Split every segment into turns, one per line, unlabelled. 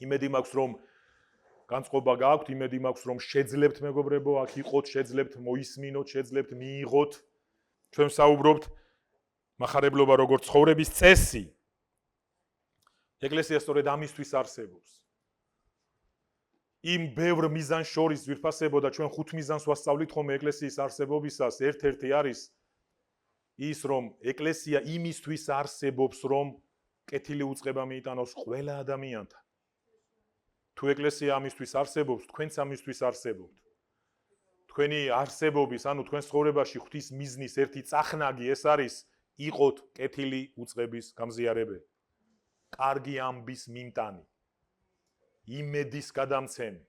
იმედი მაქვს რომ განწყობა გააქვთ, იმედი მაქვს რომ შეძლებთ მეგობრებო, აქ იყოთ, შეძლებთ მოისმინოთ, შეძლებთ მიიღოთ. ჩვენ საუბრობთ მახარებლობა როგორც ცხოვრების წესი. ეკლესია სწორედ ამისთვის არსებობს. იმ ბევრ მიზანს შორის ვირფასებოდა ჩვენ 5 მიზანს ვასწავლით ხოლმე ეკლესიის არსებობისას, ერთ-ერთი არის ის რომ ეკლესია იმისთვის არსებობს რომ კეთილი უწყება მიიტანოს ყველა ადამიანთან. თუ ეკლესია ამისთვის არსებობს, თქვენც ამისთვის არსებობთ. თქვენი არსებობის, ანუ თქვენს ცხოვრებაში ღვთის მიზნის ერთი წახნაგი ეს არის იყოთ კეთილი უწყების გამზიარებელი. კარგი ამბის მიმტანი. იმედის გადამცემი.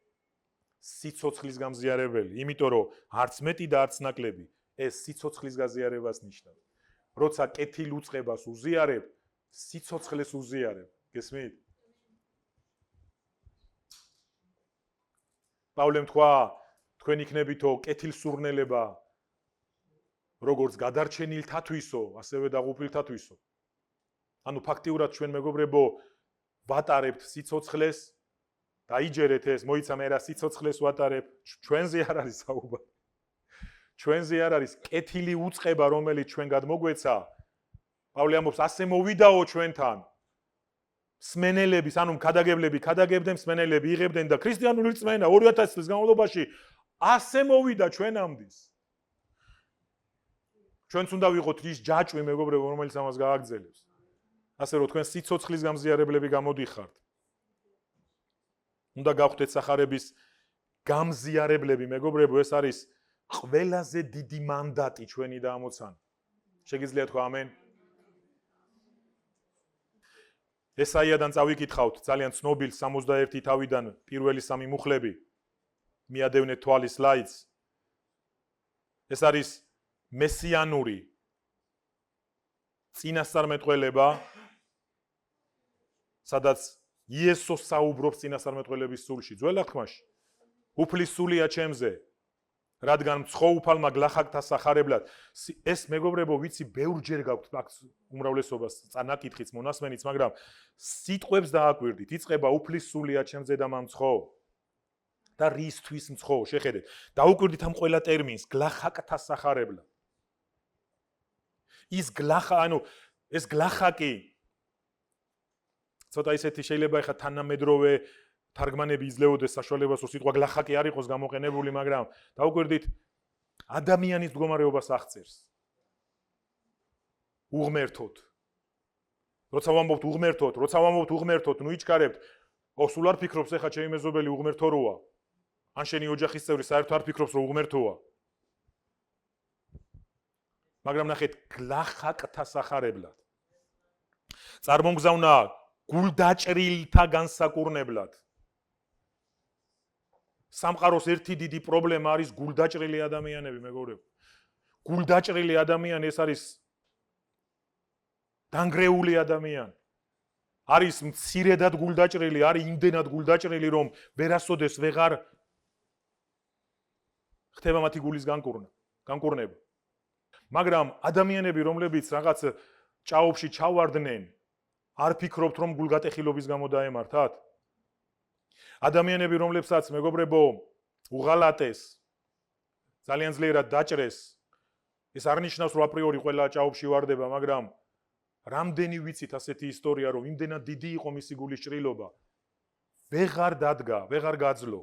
სიცოცხლის გამზიარებელი, იმიტომ რომ არც მეტი და არც ნაკლები ეს სიცოცხლის გაზიარებას ნიშნავს. როცა კეთილ უწყებას უზიარებ, სიცოცხლეს უზიარებ. გესმით? პავლემ თქვა, თქვენ იქნებითო კეთილსურნელება, როგორც გადარჩენილთათვისო, ასევე დაღუპულთათვისო. ანუ ფაქტიურად ჩვენ მეგობრებო ვატარებთ სიცოცხლეს, დაიჯერეთ ეს, მოიცა მე რა სიცოცხლეს ვატარებ, ჩვენზე არ არის საუბარი. ჩვენზე არ არის კეთილი უწყება, რომელიც ჩვენ გადმოგვეცა. პავლე ამბობს, ასე მოვიდაო ჩვენთან. სმენელების, ანუ ქადაგებლები ქადაგებდნენ, სმენელები იღებდნენ და ქრისტიანული რწმენა 2000 წლის განმავლობაში ასე მოვიდა ჩვენამდის. ჩვენც უნდა ვიყოთ ის ჯაჭვი მეგობრებო, რომელიც ამას გააგრძელებს. ასე რომ თქვენ სიცოცხლის გამზიარებლები გამოდიხართ. უნდა გავხდეთ სახარების გამზიარებლები მეგობრებო, ეს არის ყველაზე დიდი მანდატი ჩვენი და ამოცანა. შეგიძლიათ თქვა ამენ? ესაიადან წავიკითხავთ ძალიან ცნობილ 61 თავიდან პირველი 3 მუხლები. მიადევნეთ თვალის სლაიდს. ეს არის მესიანური წინასწარმეტყველება, სადაც იესოს საუბრობს წინასწარმეტყველების სულში, ძველ აღთქმაში. უფლის სულია ჩემზე, რადგან მცხოვუფალმა გლახაკთა სახარებლად. ეს მეგობრებო, ვიცი, ბევრჯერ გაქვთ აქ უმრავლესობას წანაკითხიც, მონასმენიც, მაგრამ სიტყვებს დააკვირდით. იწყება უფლის სულია ჩემზე და მამცხო. და რისთვის მცხო, შეხედეთ. დაუკვირდით ამ ყველა ტერმინს, გლახაკთა სახარებლად. ის გლახა, ანუ ეს გლახაკი ცოტა ისეთი შეიძლება ეხა თანამედროვე თარგმანები იძლეოდეს საშუალებას, რომ სიტყვა გლახაკი არ იყოს გამოყენებული, მაგრამ დაუკვირდით ადამიანის მდგომარეობას აღწერს. უღმერთოთ. როცა ვამბობთ უღმერთოთ, ნუ იჩქარებთ, სულ არ ფიქრობს ეხა ჩემი მეზობელი უღმერთო როა. ან შენი ოჯახის წევრი საერთოდ არ ფიქრობს, რომ უღმერთოა. მაგრამ ნახეთ, გლახაკთა სახარებლად. წარმომგზავნა გულდაჭრილთა განსაკურნებლად. სამყაროს ერთი დიდი პრობლემა არის გულდაჭრილი ადამიანები, მეგობრებო. გულდაჭრილი ადამიანი ეს არის დანგრეული ადამიანი. არის მცირედად გულდაჭრილი, არის იმდენად გულდაჭრილი, რომ ვერასოდეს ვეღარ ხდება მათი გულის განკურნება. მაგრამ ადამიანები, რომლებიც რაღაც ჭაობში ჩავარდნენ, არ ფიქრობთ, რომ გულგატეხილობის გამო დაემართათ? ადამიანები, რომლებსაც მეგობრებო უღალატეს, ძალიან ძლიერად დაჭრეს, ეს არ ნიშნავს, რომ აპრიორი ყველა ჭაობში ვარდება, მაგრამ რამდენი ვიცით ასეთი ისტორია, რომ იმდენად დიდი იყო მისი გულის ჭრილობა, ვეღარ დადგა, ვეღარ გაძლო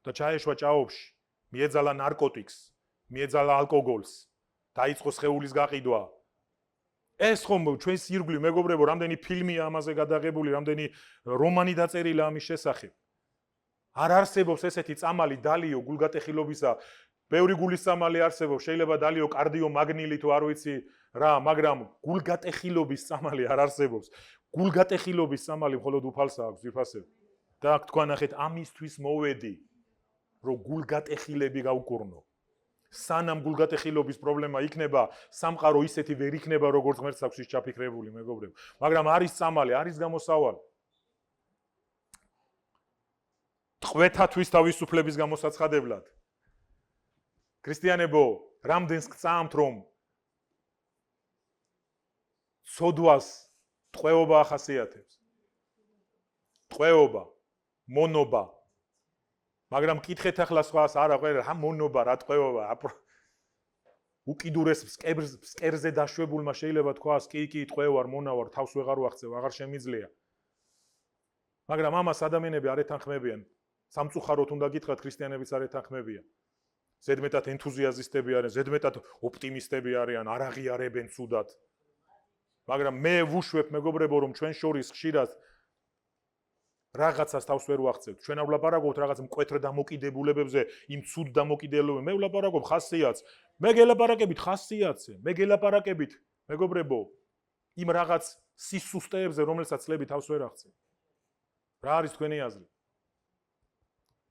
და ჩაეშვა ჭაობში, მიეძალა ნარკოტიკს, მიეძალა ალკოგოლს, დაიწყო სხეულის გაყიდვა. ეს ხომ ჩვენს ირგვლივ მეგობრებო, რამდენი ფილმია ამაზე გადაღებული, რამდენი რომანი დაწერილა ამის შესახებ. არ არსებობს ესეთი წამალი დალიო გულგატეხილობისა, ბევრი გულის წამალი არსებობს, შეიძლება დალიო კარდიომაგნილი თუ არ ვიცი რა, მაგრამ გულგატეხილობის წამალი არ არსებობს. გულგატეხილობის წამალი მხოლოდ უფალს აქვს, ვიფასებ. და აქ თქვა ნახეთ, ამისთვის მოვედი, რომ გულგატეხილები გავკურნო. სანამ გულგატეხილობის პრობლემა იქნება, სამყარო ისეთი ვერ იქნება, როგორც ღმერთს აქვს ის ჩაფიქრებული, მეგობრებო. მაგრამ არის წამალი, არის გამოსავალი. ტყვეთათვის თავისუფლების გამოსაცხადებლად. ქრისტიანებო, რამდენს გწამთ, რომ ცოდვას ტყვეობა ახასიათებს. ტყვეობა. მონობა. მაგრამ მკითხეთ ახლა სხვას არა ყველა რა მონობა რა ტყვეობა უკიდურეს ფსკერზე დაშვებულმა შეიძლება თქვას კი ტყვევარ მონავარ თავს ვეღარ ვახცევ აღარ შემიძლია. მაგრამ ამას ადამიანები არ ეთანხმებიან. სამწუხაროდ უნდა გითხრათ ქრისტიანებიც არ ეთანხმებიან. ზედმეტად ენთუზიაზისტები არიან, ზედმეტად ოპტიმისტები არიან, არ აღიარებენ ცუდად. მაგრამ მე ვუშვებ მეგობრებო რომ ჩვენ შორის ხშირად რაღაცას თავს ვერ ვახცევთ. ჩვენ არ ვლაპარაკობთ რაღაც მკვეთრ დამოკიდებულებებზე, იმ ცუდ დამოკიდებულებებზე. მე ვლაპარაკობ ხასიათს. მე გელაპარაკებით ხასიათზე. მე გელაპარაკებით მეგობრებო იმ რაღაც სისუსტეებზე, რომელსაც წლები თავს ვერ აღწევ. რა არის თქვენი აზრი?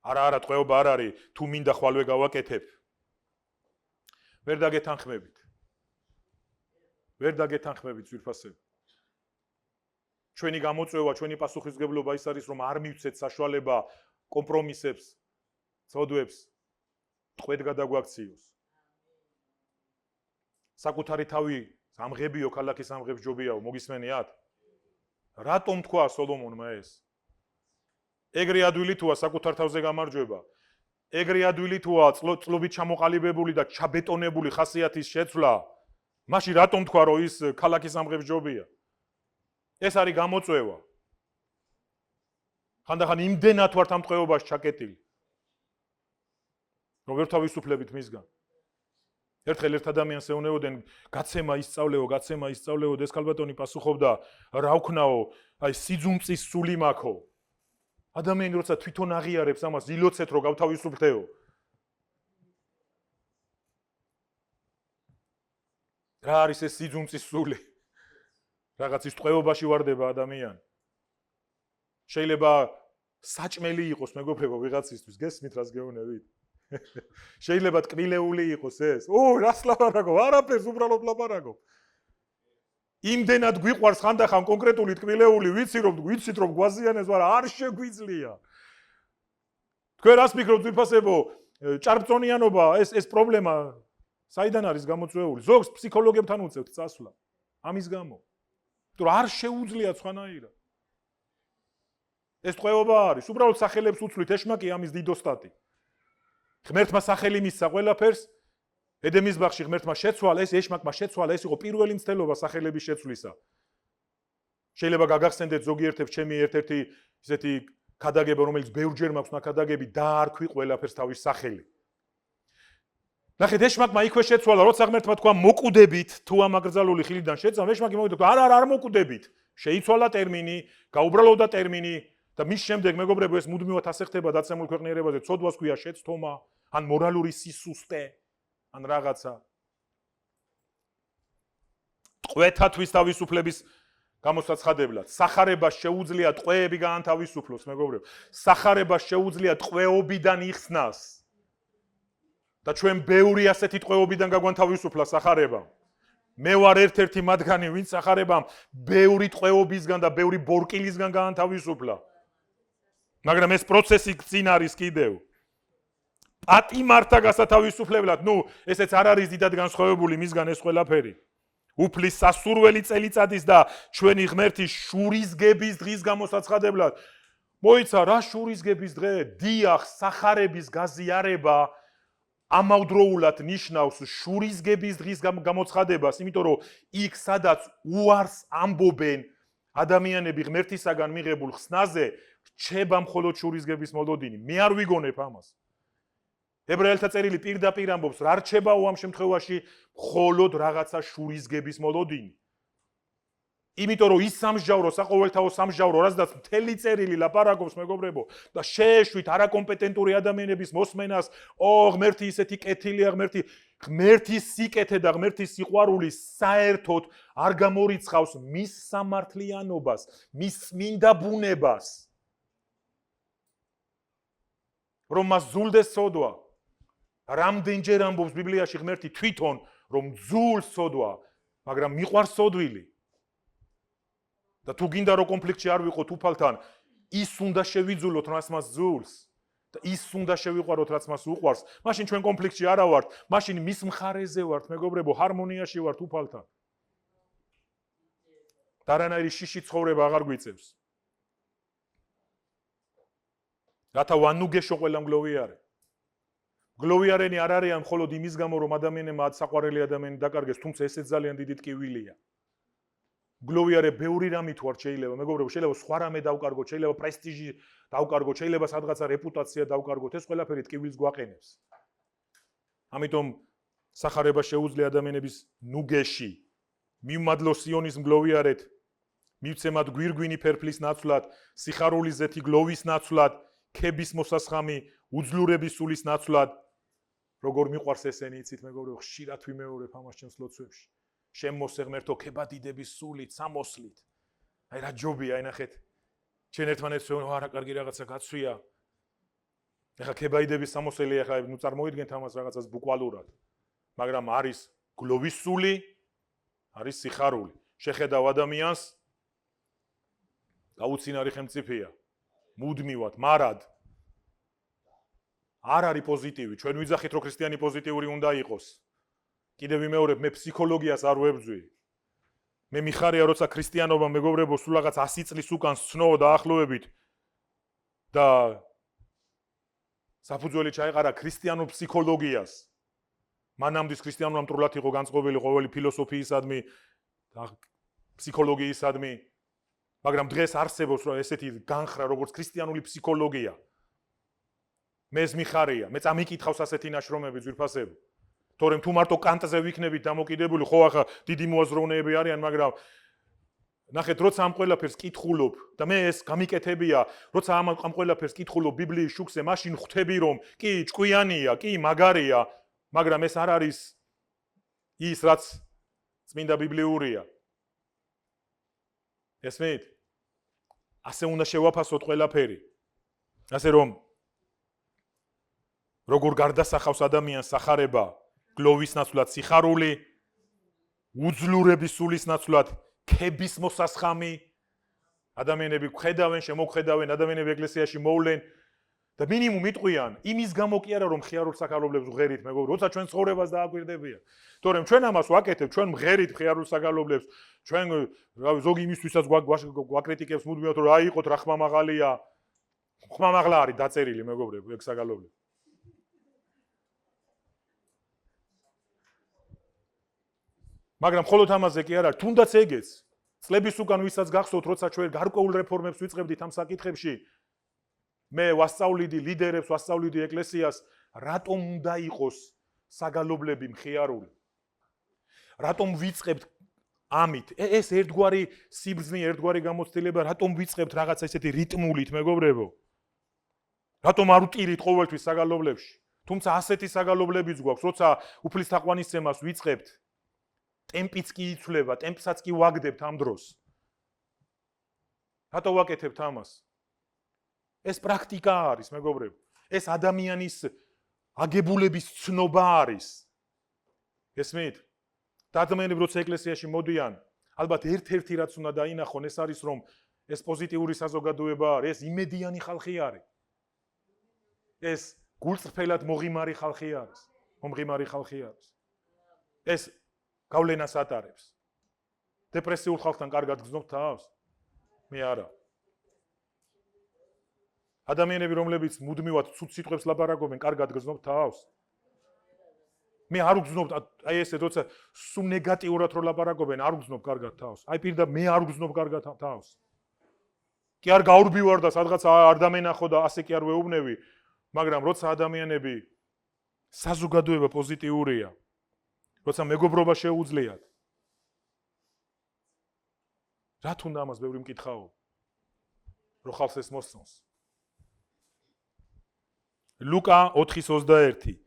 არა, ტყვეობა არ არის, თუ მინდა ხვალვე გავაკეთებ. ვერ დაგეთანხმებით. ვერ დაგეთანხმებით ძვირფასები. ჩვენი გამოწვევა, ჩვენი პასუხისმგებლობა ის არის, რომ არ მივცეთ საშუალება კომპრომისებს, ცოდვებს, ტყვედ გადაგვაქციოს. საკუთარი თავი ამღებიო, ქალაქის ამღებს ჯობიაო, მოგისმენიათ? რატომ თქვა სოლომონმა ეს? ეგრე ადვილი თუა საკუთარ თავზე გამარჯვება. ეგრე ადვილი თუა წლობით ჩამოყალიბებული და ჩაბეტონებული ხასიათის შეცვლა. მაშინ რატომ თქვა რომ ის ქალაქის ამღებს ჯობია? ეს არის გამოწვევა. ხანდახან იმდენად ვართ ამ ტყვეობაში ჩაკეტილი. რომ ვერ თავისუფლებით მისგან. ერთხელ ერთ ადამიანს ეუნეოდნენ გაცემა ისწავლეო, ეს ქალბატონი პასუხობდა, რა ვქნაო, აი სიძუნწის სული მაქო. ადამიანი როცა თვითონ აღიარებს ამას, ილოცეთ რომ გავთავისუფლდეო. რა არის ეს სიძუნწის სული? რაღაც ის ტყვეობაში ვარდება ადამიანი. შეიძლება საჭმელი იყოს მეგობრებო ვიღაცისთვის, გესმით რას გეუბნებით? შეიძლება ტკბილეული იყოს ეს. რას ლაპარაკობ? არაფერს უბრალოდ ლაპარაკობ. იმდენად გვიყვარს ხანდახან კონკრეტული ტკბილეული, ვიცით რომ გვაზიანებს, მაგრამ არ შეგვიძლია. თქვენ რას ფიქრობთ ძვირფასებო? ჭარბწონიანობა ეს პრობლემა საიდან არის გამოწვეული? ზოგს ფსიქოლოგებთან უწევთ წასვლა. ამის გამო. თუ არ შეუძლია სხვანაირად. ეს ტყვეობა არის, უბრალოდ სახელებს უცვლით, ეშმაკი ამის დიდოსტატი. ღმერთმა სახელი მისცა ყველაფერს, ედემის ბაღში ღმერთმა შეცვალა, ეს ეშმაკმა შეცვალა, ეს იყო პირველი მცდელობა სახელების შეცვლისა. შეიძლება გაგახსენდეთ ზოგიერთებს ჩემი ერთ-ერთი ისეთი ქადაგება, რომელიც ბევრჯერ მაქვს ნაკადაგები, დაარქვი ყველაფერს თავის სახელი. ნახეთ, ეშმაკმა იქვე შეცვალა, როცა ღმერთმა თქვა მოკუდებით, თუ ამ აკრძალული ხილიდან შეცვალა, ეშმაკი მოვიდა, არ მოკუდებით. შეიცვალა ტერმინი, გაუბრალოვდა ტერმინი და მის შემდეგ მეგობრებო ეს მუდმივად ასე ხდება დაცემულ ქვეყნიერებაზე, ცოდვას ქვია შეცდომა, ან მორალური სისუსტე, ან რაღაცა. ტყვეთათვის თავისუფლების გამოსაცხადებლად, სახარებას შეუძლია ტყვეები გაანთავისუფლოს, მეგობრებო. სახარებას შეუძლია ტყვეობიდან იხსნას. და ჩვენ ბევრი ასეთი ტყვეობიდან გაგვანთავისუფლა სახარებამ. მე ვარ ერთ-ერთი მათგანი, ვინც სახარებამ ბევრი ტყვეობისგან და ბევრი ბორკილისგან გაანთავისუფლა. მაგრამ ეს პროცესი წინ არის კიდევ. პატიმართა გასათავისუფლებლად, ესეც არ არის დიდად განსხვავებული მისგან ეს ყველაფერი. უფლის სასურველი წელიწადის და ჩვენი ღმერთის შურისგების დღის გამოსაცხადებლად. მოიცა რა შურისგების დღე? დიახ, სახარების გაზიარება ამავდროულად ნიშნავს შურისგების დღის გამოცხადებას, იმიტომ რომ იქ სადაც უარს ამბობენ ადამიანები ღმერთისაგან მიღებულ ხსნაზე, რჩება მხოლოდ შურისგების მოლოდინი. მე არ ვიგონებ ამას. ებრაელთა წერილი პირდაპირ ამბობს, რა რჩება ამ შემთხვევაში მხოლოდ რაღაცა შურისგების მოლოდინი. იმიტომ რომ ის სამსჯავრო, საყოველთაო სამსჯავრო, რაზედაც მთელი წერილი ლაპარაკობს მეგობრებო და შეეშვით არაკომპეტენტური ადამიანების მოსმენას, ღმერთი ისეთი კეთილია, ღმერთის სიკეთე და ღმერთის სიყვარული საერთოდ არ გამორიცხავს მის სამართლიანობას, მის წმინდა ბუნებას. რომ მას ზულდეს სოდვა. რამდენჯერ ამბობს ბიბლიაში ღმერთი თვითონ, რომ ზულს სოდვა, მაგრამ მიყვარს სოდვილი. და თუ გინდა რომ კონფლიქტში არ ვიყოთ უფალთან, ის უნდა შევიძულოთ რაც მას ზულს და ის უნდა შევიყვაროთ რაც მას უყვარს. მაშინ ჩვენ კონფლიქტში არა ვართ, მაშინ მის მხარეზე ვართ, მეგობრებო, ჰარმონიაში ვართ უფალთან. და არანაირი შიში ცხოვრება აღარ გვიწევს. რათა ვანუგეშო ყველა მგლოვიარე. მგლოვიარენი არ არიან მხოლოდ იმის გამო, რომ ადამიანებმა საყვარელი ადამიანი დაკარგეს, თუმცა ესეც ძალიან დიდი ტკივილია. მგლოვიარე ბევრი რამით ვარ შეიძლება, მეგობრებო, შეიძლება სხვა რამე დავკარგოთ, შეიძლება პრესტიჟი დავკარგოთ, შეიძლება სადღაცა რეპუტაცია დავკარგოთ, ეს ყველაფერი ტკივილს გვაყენებს. ამიტომ სახარება შეუძლია ადამიანების ნუგეში მივმადლო სიონის მგლოვიარეთ, მივცემად გვირგვინი ფერფლის ნაცვლად, სიხარულის ზეთი გლოვის ნაცვლად, ქების მოსასხამი, უძლურების სულის ნაცვლად. როგორ მიყვარს ესენი იცით, მეგობრებო, ხშირად ვიმეორებ ამას ჩემს ლოცვებში. შემოსეღმერთო ქებადიდების სულით, სამოსლით. აი რა ჯობია, აი ნახეთ. ჩვენ ერთმანეთს ვეუბნებთ, არა, კარგი რაღაცა გაცვია. ეხლა ქებადიდების სამოსელი, ეხლა ნუ წარმოიდგენთ ამას რაღაცას ბუკვალურად. მაგრამ არის გლოვის სული, არის სიხარული. შეხედავ ადამიანს გაუცინარი ხელმწიფეა. მუდმივად, მარად. არ არის პოზიტივი. ჩვენ ვიძახით, რომ ქრისტიანი პოზიტიური უნდა იყოს. კიდევ ვიმეორებ, მე ფსიქოლოგიას არ ვებრძვი. მე მიხარია, როცა ქრისტიანობა მეგობრებო, სულ რაღაც 100 წლის უკან სცნო დაახლოებით და საფუძველი ჩაეყარა ქრისტიანულ ფსიქოლოგიას. მანამდე ქრისტიანულმა მტრულად იყო განწყობილი ყოველი ფილოსოფიისადმი და ფსიქოლოგიისადმი, მაგრამ დღეს არსებობს ესეთი განხრა, როგორც ქრისტიანული ფსიქოლოგია. მე ეს მიხარია, მე წამიკითხავს ასეთი ნაშრომები ძვირფასები. თორემ თუ მარტო კანტზე ვიქნებით დამოკიდებული, ხო ახლა დიდი მოაზროვნეები არიან, მაგრამ ნახეთ, როცა ამ ყველაფერს კითხულობ და მე ეს გამიკეთებია, როცა ამ ყველაფერს კითხულობ ბიბლიის შუქზე, მაშინ ხვდები, რომ კი ჭკვიანია, კი მაგარია, მაგრამ ეს არ არის ის, რაც წმინდა ბიბლიურია. ესმით? ასე უნდა შევაფასოთ ყველაფერი. ასე რომ როგორ გარდასახავს ადამიანს სახარება, გლოვის ნაცვლად სიხარული, უძლურების სულის ნაცვლად ქების მოსასხამი, ადამიანები ხედავენ, შემოხედავენ, ადამიანები ეკლესიაში მოვლენ და მინიმუმ იტყვიან, იმის გამო კი არა, რომ მხიარულ საკალობლებს ვღერით, მეგობრებო, როცა ჩვენ ცხოვრებას დააკვირდებიან. თორემ ჩვენ ამას ვაკეთებთ, ჩვენ ვღერით მხიარულ საკალობლებს, ჩვენ ზოგი იმისთვისაც გვაკრიტიკებს მუდმივად, რომ აი იყოთ რა ხმამაღალია. ხმამაღლა არის დაწერილი, მეგობრებო, ეგ საკალობლები. მაგრამ მხოლოდ ამაზე კი არ არის, თუნდაც ეგეც. წლების უკან ვისაც გახსოვთ, როცა ჩვენ გარკვეულ რეფორმებს ვიწყებდით ამ საკითხებში, მე ვასწავლიდი ლიდერებს, ვასწავლიდი ეკლესიას, რატომ უნდა იყოს საგალობლები მხიარული? რატომ ვიწყებთ ამით? ეს ერთგვარი სიბრძნე, ერთგვარი გამოცდილება, რატომ ვიწყებთ რაღაც ესეთი რიტმულით, მეგობრებო? რატომ არ ვტირით ყოველთვის საგალობლებში? თუმცა ასეთი საგალობლებიც გვაქვს, როცა უფლის თაყვანისცემას ვიწყებთ, ტემპიც კი იცვლება, ტემპსაც კი ვაგდებთ ამ დროს. რატო ვაკეთებთ ამას? ეს პრაქტიკა არის, მეგობრებო. ეს ადამიანის აგებულების ცნობა არის. ესმით? ადამიანები როცა ეკლესიაში მოდიან, ალბათ ერთ-ერთი რაც უნდა დაინახონ, ეს არის რომ ეს პოზიტიური საზოგადოება არის, ეს იმედიანი ხალხი არის. ეს გულწრფელად მოღიმარი ხალხი არის, მომღიმარი ხალხი არის. ეს გავლენას ატარებს. დეპრესიულ ხალხთან კარგად გრძნობ თავს? მე არა. ადამიანები, რომლებიც მუდმივად ცუდ სიტყვებს ლაპარაკობენ, კარგად გრძნობ თავს? მე არ ვგრძნობ, აი ესე როცა სულ ნეგატიურად რო ლაპარაკობენ, არ ვგრძნობ კარგად თავს. აი პირდა მე არ ვგრძნობ კარგად თავს. კი არ გაურბივარ და სადღაც არ დამენახო და ასე კი არ ვეუბნები, მაგრამ როცა ადამიანები საზოგადოება პოზიტიურია, როცა მეგობრობა შეუძლიათ. რა თუნდა ამას ბევრი მკითხაო? რო ხალხს ეს მოსწონს. ლუკა 4:21.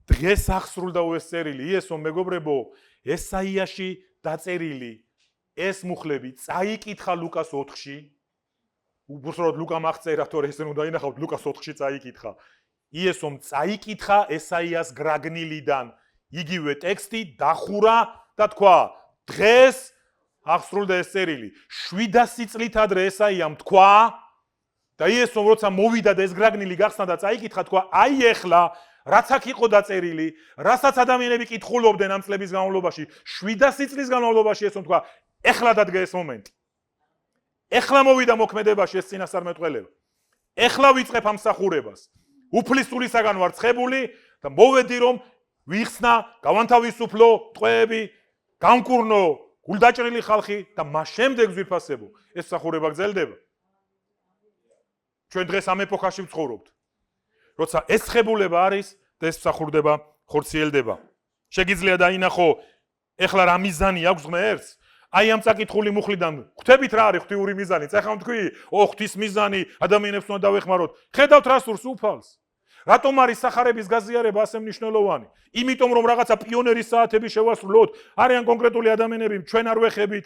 დღეს აღსრულდა ეს წერილი, იესო მეგობრებო, ესაიაში დაწერილი ეს მუხლები წაიკითხა ლუკას 4-ში. უბრალოდ ლუკამ აღწერა, თორე ესე უნდა ინახავთ, ლუკას 4-ში წაიკითხა. იესომ წაიკითხა ესაიას გრაგნილიდან იგივე ტექსტი დახურა და თქვა, დღეს აღსრულდა ეს წერილი. 700 წლით ადრე ესაიამ თქვა და იესომ როცა მოვიდა და ეს გრაგნილი გახსნა და წაიკითხა, თქვა, აი ეხლა რაც აქ იყო დაწერილი, რასაც ადამიანები კითხულობდნენ ამ წლების განმავლობაში, 700 წლის განმავლობაში ესო თქვა, ეხლა დადგა ეს მომენტი. ეხლა მოვიდა მოქმედებაში ეს წინასწარმეტყველება. ეხლა ვიწყებ ამ მსახურებას. უფლისწულისაგან ვარ ცხებული და მოვედი რომ ვიხსნა, გავანთავისუფლო ტყვეები, გამკურნო გულდაჭრილი ხალხი და მას შემდეგ ვიფასებო. ეს მსახურება გრძელდება. ჩვენ დღეს ამ ეპოქაში ვცხოვრობთ. როცა ეს ღებულება არის და ეს მსახურდება ხორციელდება. შეგიძლია დაინახო ეხლა რა მიზანი აქვს ღმერთს? აი ამ წაკითხული მუხლიდან ხვდებით რა არის ღვთიური მიზანი? ეხლა თქვი, ღვთის მიზანი ადამიანებს უნდა დავეხმაროთ. ხედავთ რა სურს უფალს. რატომ არის სახარების გაზიარება ასე მნიშვნელოვანი? იმიტომ რომ რაღაცა პიონერის საათები შევასრულოთ, არიან კონკრეტული ადამიანები, ჩვენ არ ვეხებით.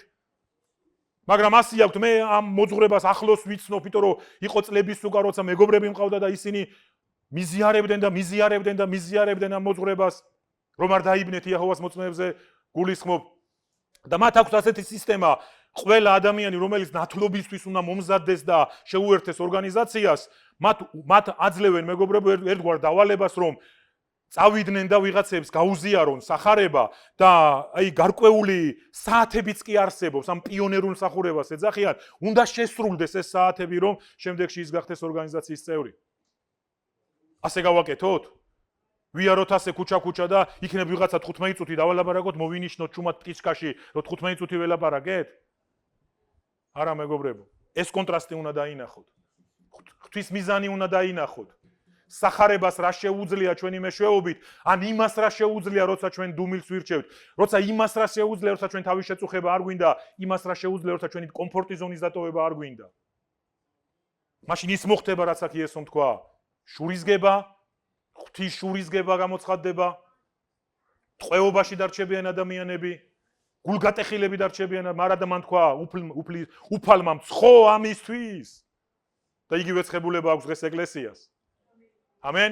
მაგრამ ასე აქვთ, მე ამ მოძღვრებას ახლოს ვიცნობ, იმიტომ რომ იყო წლების უკან, როცა მეგობრები მყავდა და ისინი მიზიარებდნენ ამ მოძღვრებას, რომ არ დაიბნეთ იაჰოვას მოწმეებზე გულისხმობ. და მათ აქვს ასეთი სისტემა, ყველა ადამიანი, რომელიც ნათლობისთვის უნდა მომზადდეს და შეუერთდეს ორგანიზაციას, მათ აძლევენ მეგობრებო ერთგვარ დავალებას, რომ წავიდნენ და ვიღაცებს გაუზიარონ სახარება და აი გარკვეული საათებიც კი არსებობს ამ პიონერულ მსახურებას ეძახიან, უნდა შესრულდეს ეს საათები, რომ შემდეგში ის გახდეს ორგანიზაციის წევრი. ასე გავაკეთოთ? ვიაროთ ასე ქუჩა და იქნებ ვიღაცა 15 წუთი დავალაბარაკოთ, მოვინიშნოთ ჩუმად პტიჩკაში, რომ 15 წუთი ველაპარაკეთ? არა მეგობრებო, ეს კონტრასტი უნდა დაინახოთ. ღვთის მიზანი უნდა დაინახოთ. სახარებას რა შეუძლია ჩვენი მეშვეობით, ან იმას რა შეუძლია, როცა ჩვენ დუმილს ვირჩევთ, როცა იმას რა შეუძლია, როცა ჩვენ თავის შეწუხება არ გვინდა, იმას რა შეუძლია, როცა ჩვენი კომფორტის ზონის დატოვება არ გვინდა. მაშინ ის მოხდება, რაც აქ იესომ თქვა, შურისგება, ღვთის შურისგება გამოცხადდება, ტყვეობაში დარჩებიან ადამიანები, გულგატეხილები დარჩებიან, მაგრამ მან თქვა, უფალმა მცხო ამისთვის. და იგივე ცხებულება აქვს დღეს ეკლესიას. ამენ?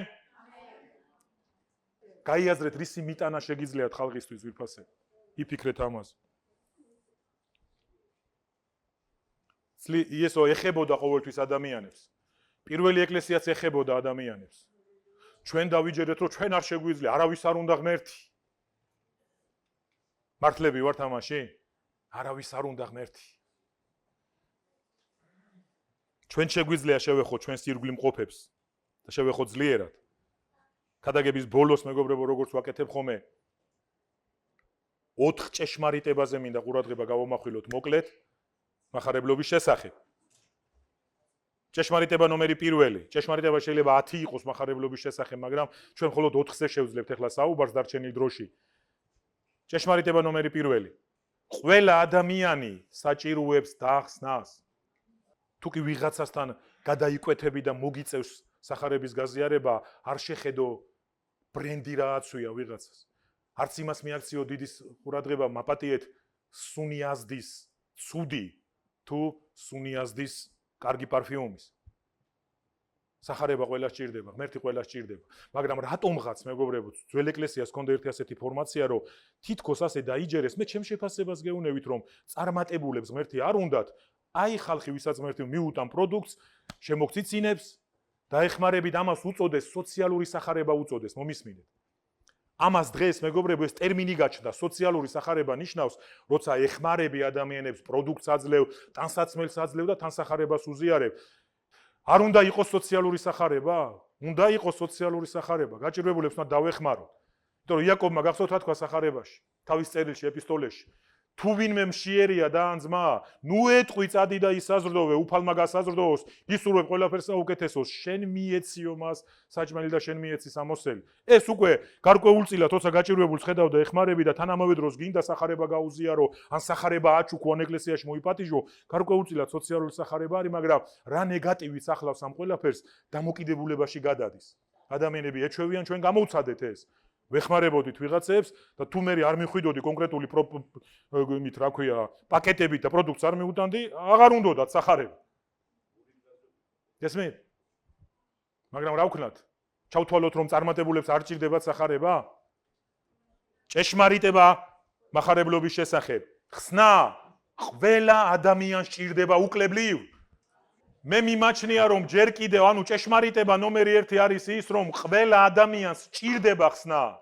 გაიაზრეთ, რისი მიტანა შეგიძლიათ ხალხისთვის ვიფასე. იფიქრეთ ამაზე. იესო ეხებოდა ყოველთვის ადამიანებს. პირველი ეკლესიაც ეხებოდა ადამიანებს. ჩვენ დავიჯერეთ, რომ ჩვენ არ შეგვიძლია, არავის არ უნდა ღმერთი. მართლები ვართ ამაში? არავის არ უნდა ღმერთი. ჩვენ შეგვიძლია შევეხოთ ჩვენს ირგვლივ მყოფებს და შევეხოთ ძლიერად. ქადაგების ბოლოს მეგობრებო, როგორც ვაკეთებ ხოლმე 4 ჭეშმარიტებაზე მინდა ყურადღება გავამახვილოთ მოკლედ მახარებლობის შესახებ. ჭეშმარიტება ნომერი 1. ჭეშმარიტება შეიძლება 10 იყოს მახარებლობის შესახებ, მაგრამ ჩვენ მხოლოდ 4-ზე შევძლებთ ახლა საუბარს დარჩენილ დროში. ჭეშმარიტება ნომერი 1. ყველა ადამიანი საჭიროებს დახსნას. თუ კი ვიღაცასთან გადაიკვეთები და მოგიწევს სახარების გაზიარება, არ შეხედო ბრენდი რააცვია ვიღაცას. არც იმას მიაქციო დიდი ყურადღება, მაპატიეთ სუნიაზდის ცუდი თუ სუნიაზდის კარგი პარფიუმის. სახარება ყველას ჭირდება, ღმერთი ყველას ჭირდება. მაგრამ რატომღაც მეგობრებო, ძველ ეკლესიას ჰქონდა ერთი ასეთი ფორმაცია, რომ თითქოს ასე დაიჯერეს, მე ჩემ შეფასებას გეუნევით, რომ წარმატებულებს ღმერთი არ უნდათ, აი ხალხი ვისაც ღმერთი მიუტან პროდუქტს, შემოგციცინებს, დაეხმარებით ამას უწოდეს სოციალური სახარება უწოდეს, მომისმინეთ. ამას დღეს მეგობრებო ეს ტერმინი გაჩნდა, სოციალური სახარება ნიშნავს, როცა ეხმარები ადამიანებს პროდუქტს აძლევ, ტანსაცმელს აძლევ და თანსახარებას უზიარებ. არ უნდა იყოს სოციალური სახარება? უნდა იყოს სოციალური სახარება. გაჭირვებულებს უნდა დავეხმაროთ. იმიტომ რომ იაკობმა გახსოვთ რა თქვა სახარებაში, თავის წერილში, ეპისტოლეში. თუ ვინმე მშიერია და ან ძმა, ნუ ეტყვი წადი და ისაზრდოვე, უფალმა გასაზრდოოს, ისურვებ ყველაფერს საუკეთესოს, შენ მიეციო მას საჭმელი და შენ მიეცი სამოსელი. ეს უკვე გარკვეულწილად, თორსა გაჭირვებულს ხედავდა ეხმარები და თან ამავე დროს გინდა სახარება გაუზიარო, ან სახარება აჩუქო, ან ეკლესიაში მოიპატიჟო, გარკვეულწილად სოციალური სახარება არის, მაგრამ რა ნეგატივიც ახლავს ამ ყველაფერს, დამოკიდებულებაში გადადის. ადამიანები ეჩვევიან, ჩვენ გამოვცადეთ ეს. ვეხმარებოდით ვიღაცებს და თუ მე არ მიხვიდოდი კონკრეტული იმით რა ქვია პაკეტებით და პროდუქტს არ მიუტანდი, აღარ უნდათ სახარება. გესმით? მაგრამ რა ვქნათ? ჩავთვალოთ რომ წარმატებულებს არ ჭირდებათ სახარება? ჭეშმარიტება მახარებლობის შესახებ. ხსნა ყველა ადამიანს ჭირდება უკლებლივ. მე მიმაჩნია რომ ჯერ კიდევ ანუ ჭეშმარიტება ნომერი 1 არის ის რომ ყველა ადამიანს ჭირდება ხსნა.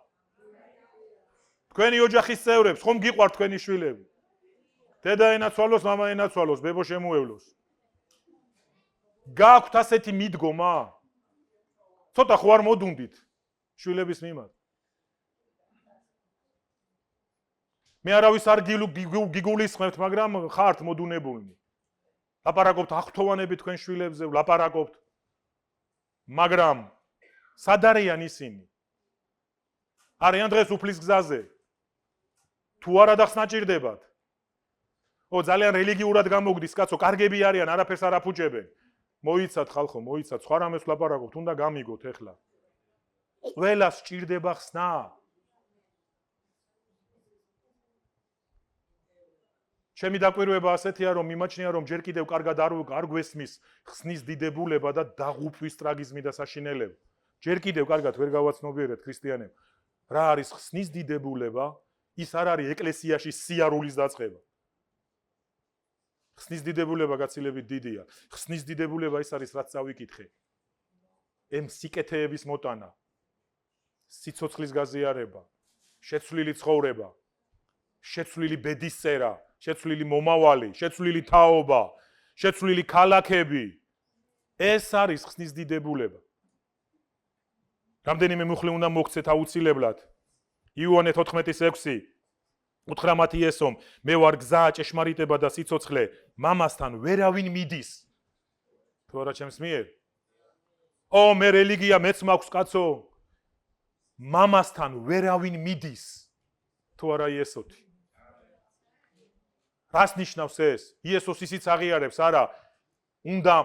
თქვენი ოჯახის წევრებს ხომ გიყვართ თქვენი შვილები? დედა ენაცვალოს, მამა ენაცვალოს, ბებო შემოევლოს. გაქვთ ასეთი მიდგომა? ცოტა ხო არ მოდუნდით შვილების მიმართ? მე არავის არ გიგულისხმებთ, მაგრამ ხართ მოდუნებულნი. ლაპარაკობთ აღთოვანებით თქვენ შვილებზე, ლაპარაკობთ. მაგრამ სად არიან ისინი? არიან დღეს უფლის გზაზე? თუ არა და ხსნაჭირდებათ? ძალიან რელიგიურად გამოგდის, კაცო, კარგები არიან, არაფერს არ აფუჭებენ. მოიცათ ხალხო, მოიცათ, სხვა რამეს ლაპარაკობთ, უნდა გამიგოთ ეხლა. ყველას სჭირდება ხსნა. ჩემი დაკვირვება ასეთია, რომ მიმაჩნია, რომ ჯერ კიდევ კარგად არ გვესმის ხსნის დიდებულება და დაღუპვის ტრაგიზმი და საშინელება. ჯერ კიდევ კარგად ვერ გავაცნობიერეთ ქრისტიანებმა. რა არის ხსნის დიდებულება? ის არ არის ეკლესიაში სიარულის დაწყება. ხსნის დიდებულება გაცილებით დიდია. ხსნის დიდებულება ის არის, რაც წავიკითხე. სიკეთეების მოტანა, სიცოცხლის გაზიარება, შეცვლილი ცხოვრება, შეცვლილი ბედისწერა, შეცვლილი მომავალი, შეცვლილი თაობა, შეცვლილი ქალაქები. ეს არის ხსნის დიდებულება. რამდენიმე მუხლი უნდა მოგცეთ აუცილებლად. იოანე 14:6 უთხრამათ იესომ, მე ვარ გზა, ჭეშმარიტება და სიცოცხლე, მამასთან ვერავინ მიდის. თუ არა ჩემს მიერ? მე რელიგია მეც მაქვს, კაცო. მამასთან ვერავინ მიდის. თუ არა იესოთი. რას ნიშნავს ეს? იესოს ისიც აღიარებს, არა, უნდა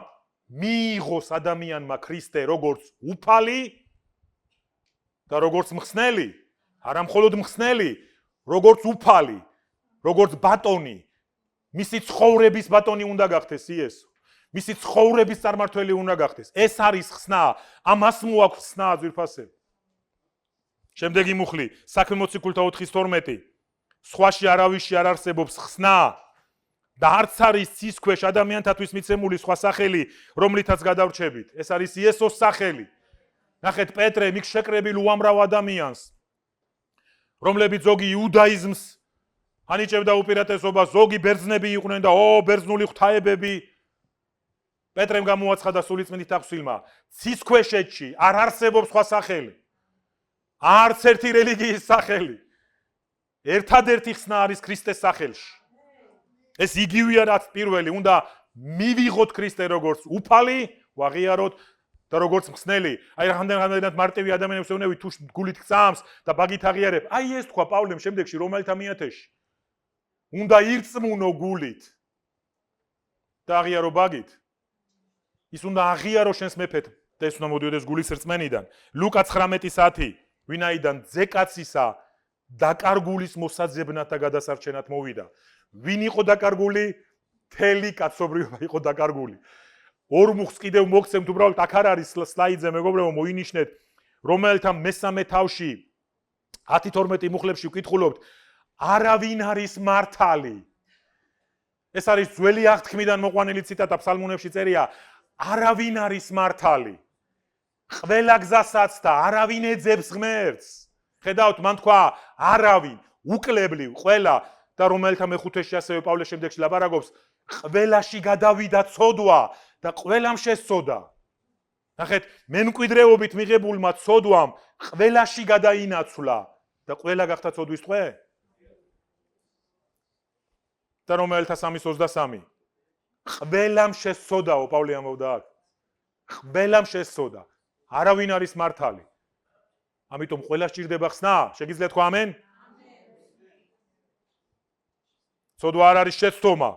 მიიღოს ადამიანმა ქრისტე როგორც უფალი და როგორც მხსნელი, არა მხოლოდ მხსნელი, როგორც უფალი, როგორც ბატონი, მისი ცხოვრების ბატონი უნდა გახდეს იესო. მისი ცხოვრების წარმართველი უნდა გახდეს. ეს არის ხსნა, ამას მოაქვს ხსნა ძვირფასები. შემდეგი მუხლი, საქმე მოციქულთა 4:12. სხვაში არავისში არ არსებობს ხსნა და არც არის ცის ქვეშ ადამიანთათვის მიცემული სხვა სახელი, რომლითაც გადავრჩებით. ეს არის იესოს სახელი. ნახეთ პეტრე, მიქ შეკრებილ უამრავ ადამიანს, რომლებიც ზოგი იუდაიზმს ანიჭებდა უპირატესობას, ზოგი ბერძნები იყვნენ და ბერძნული ღვთაებები. პეტრემ გამოაცხადა სულიწმინდით აღსილმა, ცის ქვეშეთში არ არსებობს სხვა სახელი. არც ერთი რელიგიის სახელი. ერთადერთი ხსნა არის ქრისტეს სახელში. ეს იგივეა, რაც პირველი, უნდა მივიღოთ ქრისტე როგორც უფალი, ვაღიაროთ და როგორც მხსნელი. აი რამდენად მარტივი ადამიანებს ვეუბნები, თუ გულით გწამს და ბაგით აღიარებ. აი ეს თქვა პავლემ შემდეგში რომელთა მიათეში. უნდა ირწმუნო გულით და აღიარო ბაგით. ის უნდა აღიარო შენს მეფეთ და ეს უნდა მოდიოდეს გულის რწმენიდან. ლუკა 19:10 ვინაიდან ძეკაცისა დაკარგულის მოსაძებნათა გადასარჩენად მოვიდა. ვინ იყო დაკარგული? მთელი კაცობრიობა იყო დაკარგული. ორ მუხს კიდევ მოგცემთ, უბრალოდ აქ არ არის სლაიდზე, მეგობრებო, მოინიშნეთ, რომელთა მესამე თავში 10-12 მუხლებში ვკითხულობთ, არავინ არის მართალი. ეს არის ძველი აღთქმიდან მოყვანილი ციტატა, ფსალმუნებში წერია, არავინ არის მართალი. ყველა გზასაც და არავინ ეძებს ღმერთს. ხედავთ, მან თქვა არავინ, უკლებლივ, ყველა და რომელთა მეხუთეში ასევე პავლე შემდეგში ლაპარაკობს, ყველაში გადავიდა ცოდვა და ყველამ შესწოდა. ნახეთ, მემკვიდრეობით მიღებულმა ცოდვამ ყველაში გადაინაცვლა და ყველა გახდა ცოდვის ტყვე. და რომელთა 3:23 ყველამ შესწოდაო, პავლე ამბობდა აქ. ყველამ შესწოდა. არავინ არის მართალი. ამიტომ ყველა სჭირდება ხსნა. შეგიძლიათ თქვა ამენ? ცოდვა არ არის შეცდომა.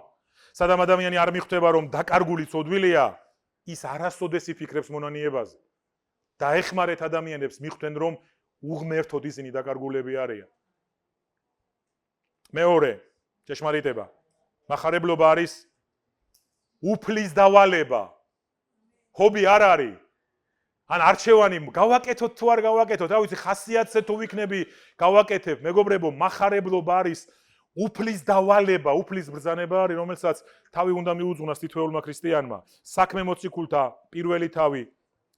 სადამ ადამიანი არ მიხვდება, რომ დაკარგული ცოდვილია, ის არასოდეს იფიქრებს მონანიებაზე. და ეხმარეთ ადამიანებს მიხვდნენ, რომ უღმერთოდ ისინი დაკარგულები არიან. მეორე, ჭეშმარიტება. მახარებლობა არის უფლის დავალება. ჰობი არ არის. ან არჩევანი გავაკეთოთ თუ არ გავაკეთოთ, რა ვიცი, ხასიათზე თუ ვიქნები, გავაკეთებ. მეგობრებო, მახარებლობა არის უფლის დავალება, უფლის ბრძანება არის, რომელსაც თავი უნდა მიუძღვნას თითოეულმა ქრისტიანმა. საქმე მოციქულთა პირველი თავი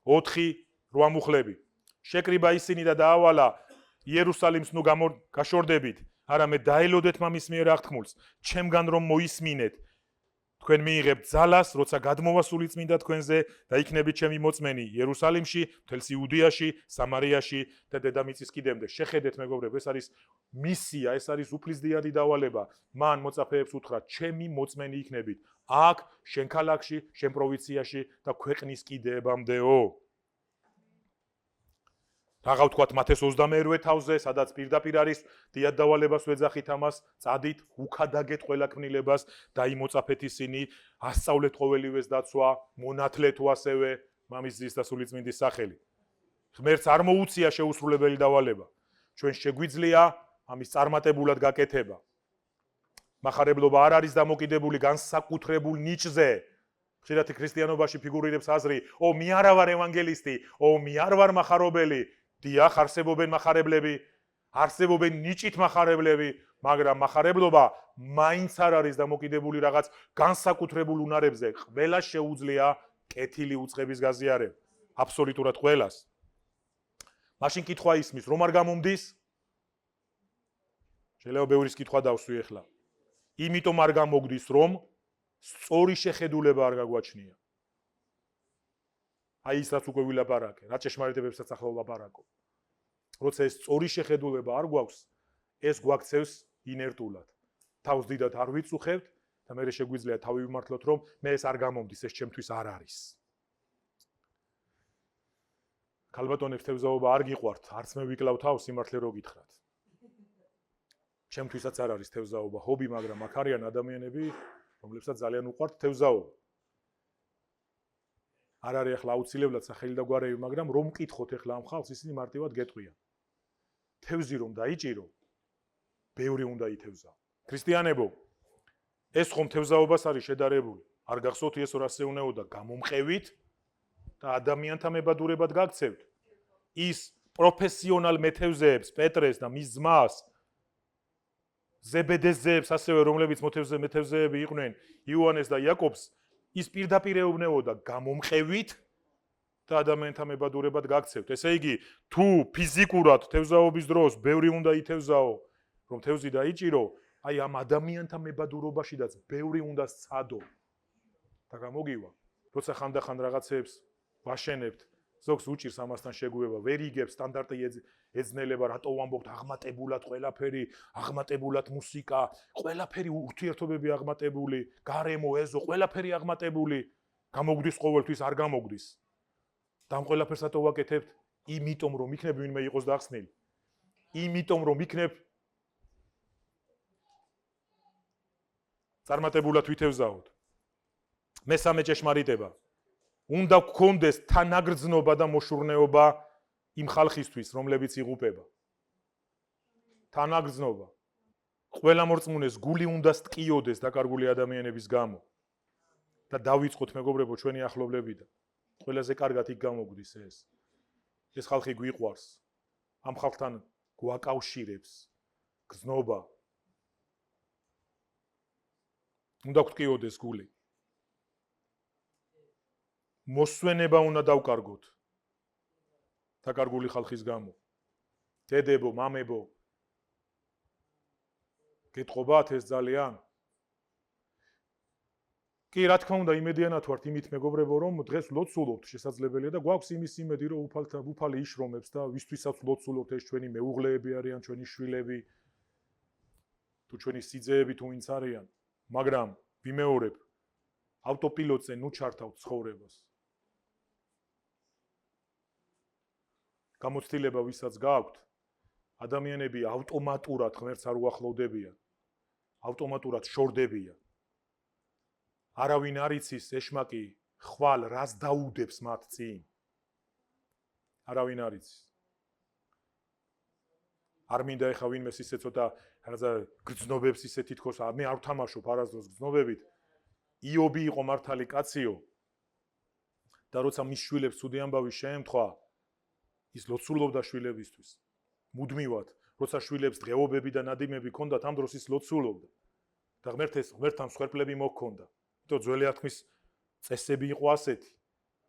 4:8 მუხლები. შეკრიბა ისინი და დაავალა იერუსალიმს ნუ გაშორდებით, არამედ დაელოდეთ მამის მიერ აღთქმულს, ჩემგან რომ მოისმინეთ. თქვენ მიიღებთ ძალას, როცა გადმოვა სული წმინდა თქვენზე და იქნებით ჩემი მოწმენი იერუსალიმში, მთელს იუდეაში, სამარიაში და დედამიწის კიდემდე. შეხედეთ მეგობრებო, ეს არის მისია, ეს არის უფლისდიადი დავალება. მან მოწაფეებს უთხრა, ჩემი მოწმენი იქნებით აქ, შენ ქალაქში, შენ პროვინციაში და ქვეყნის კიდეებამდეო. Რაღაც ვთქვათ მათეს 22 თავზე, სადაც პირდაპირ არის დიად დავალებას ვეძახით ამას, წადით, უქადაგეთ ყველა ქმნილებას და იმოწაფეთ ისინი, ასწავლეთ ყოველივეს დაცვა, მონათლეთ თუ ასევე მამის ძის და სულიწმინდის სახელი. ღმერთს არ მოუწია შეუსრულებელი დავალება. ჩვენ შეგვიძლია ამის წარმატებულად გაკეთება. მახარებლობა არ არის დამოკიდებული განსაკუთრებულ ნიჭზე. ხშირად ქრისტიანობაში ფიგურირებს აზრი, მე არა ვარ ევანგელისტი, მე არ ვარ მახარებელი. დიახ, არსებობენ მახარებლები, არსებობენ ნიჭით მახარებლები, მაგრამ მახარებლობა მაინც არ არის დამოკიდებული რაღაც განსაკუთრებულ უნარებზე. ყველას შეუძლია კეთილი უწყების გაზიარება. აბსოლუტურად ყველას. მაშინ კითხვა ისმის, რომ არ გამომდის? შეიძლება ბევრის კითხვა დავსვი ახლა. იმიტომ არ გამოგდის, რომ სწორი შეხედულება არ გაგვაჩნია. აი ის რაც უკვე ვილაპარაკე, რა ჭეშმარიტებებსაც ახლა ვლაპარაკობ. როცა ეს სწორი შეხედულება არ გვაქვს, ეს გვაქცევს ინერტულად. თავს დიდად არ ვიწუხებთ და მე შეგვიძლია თავი ვიმართლოთ, რომ მე ეს არ გამომდის, ეს ჩემთვის არ არის. ქალბატონებს თევზაობა არ გიყვართ, არც მე ვიკლავ თავს, სიმართლე რო გითხრათ. ჩემთვისაც არ არის თევზაობა ჰობი, მაგრამ აქ არიან ადამიანები, რომლებსაც ძალიან უყვართ თევზაობა. არ არის ახლა აუცილებლად სახელი და გვარები, მაგრამ რომ მკითხოთ ახლა ამ ხალხს, ისინი მარტივად გეტყვიან. თევზი რომ დაიჭირო, ბევრი უნდა ითევზა. ქრისტიანებო, ეს ხომ თევზაობას არის შედარებული. არ გახსოვთ ეს რას ეუნეოდა გამომყევით და ადამიანთა მებადურებად გაქცევთ. ის პროფესიონალ მეთევზეებს, პეტრეს და მის ძმას, ზებედეზეებს, ასევე რომლებიც მეთევზეები იყვნენ, იოანეს და იაკობს, ის პირდაპირ ეუბნებოდა გამომყევით და ადამიანთა მებადურებად გაქცევთ. ესე იგი, თუ ფიზიკურად თევზაობის დროს ბევრი უნდა ითევზაო, რომ თევზი დაიჭირო, აი ამ ადამიანთა მებადურობაშიდაც ბევრი უნდა სცადო. და გამოგივა, როცა ხანდახან რაღაცებს ვაშენებთ, ზოგს უჭირს ამასთან შეგუება, ვერ იგებს სტანდარტი ეძნელება, რატო ვამბობთ აღმატებულად ყველაფერი, აღმატებულად მუსიკა, ყველაფერი ურთიერთობები აღმატებული, გარემო, ეზო, ყველაფერი აღმატებული, გამოგდის ყოველთვის არ გამოგდის. და ამ ყველაფერს რატო ვაკეთებთ? იმიტომ რომ იქნებ ვინმე იყოს დახსნილი. იმიტომ რომ იქნებ წარმატებულად ვითევზაოთ. მესამე ჭეშმარიტება. უნდა გქონდეს თანაგრძნობა და მოშურნეობა იმ ხალხისთვის, რომლებიც იღუპება. თანაგრძნობა. ყველა მორწმუნეს გული უნდა სტკიოდეს დაკარგული ადამიანების გამო. და დავიწყოთ მეგობრებო ჩვენი ახლობლებიდან. ყველაზე კარგად იქ გამოგვდის ეს. ეს ხალხი გვიყვარს. ამ ხალხთან გვაკავშირებს გრძნობა. უნდა გტკიოდეს გული. მოსვენება უნდა დავკარგოთ დაკარგული ხალხის გამო. დედებო, მამებო, გეტყობათ ეს ძალიან? კი, რა თქმა უნდა, იმედიანად ვართ იმით მეგობრებო, რომ დღეს ლოცულობთ შესაძლებელია და გვაქვს იმის იმედი, რომ უფალი იშრომებს და ვისთვისაც ლოცულობთ, ეს ჩვენი მეუღლეები არიან, ჩვენი შვილები, თუ ჩვენი სიძეები თუ ვინც არიან, მაგრამ ვიმეორებ, ავტოპილოტზე ნუ ჩართავთ ცხოვრებას. გამოცდილება ვისაც გააქვთ, ადამიანები ავტომატურად ღმერთს არ უახლოვდებიან, ავტომატურად შორდებიან. არავინ არ იცის ეშმაკი ხვალ რას დაუდებს მათ წინ. არავინ არ იცის. არ მინდა ეხა ვინმეს ისე ცოტა რაღაცა გრძნობებს ისე თითქოს მე არ ვთამაშობ არასდროს გრძნობებით. იობი იყო მართალი კაციო და როცა მის შვილებს ცუდი ამბავი შეემთხვა, ის ლოცულობდა შვილებისთვის. მუდმივად, როცა შვილებს დღეობები და ნადიმები ჰქონდათ, ამ დროს ის ლოცულობდა. და ღმერთთან მსხვერპლები მოჰქონდა. იმიტომ ძველი აღთქმის წესები იყო ასეთი.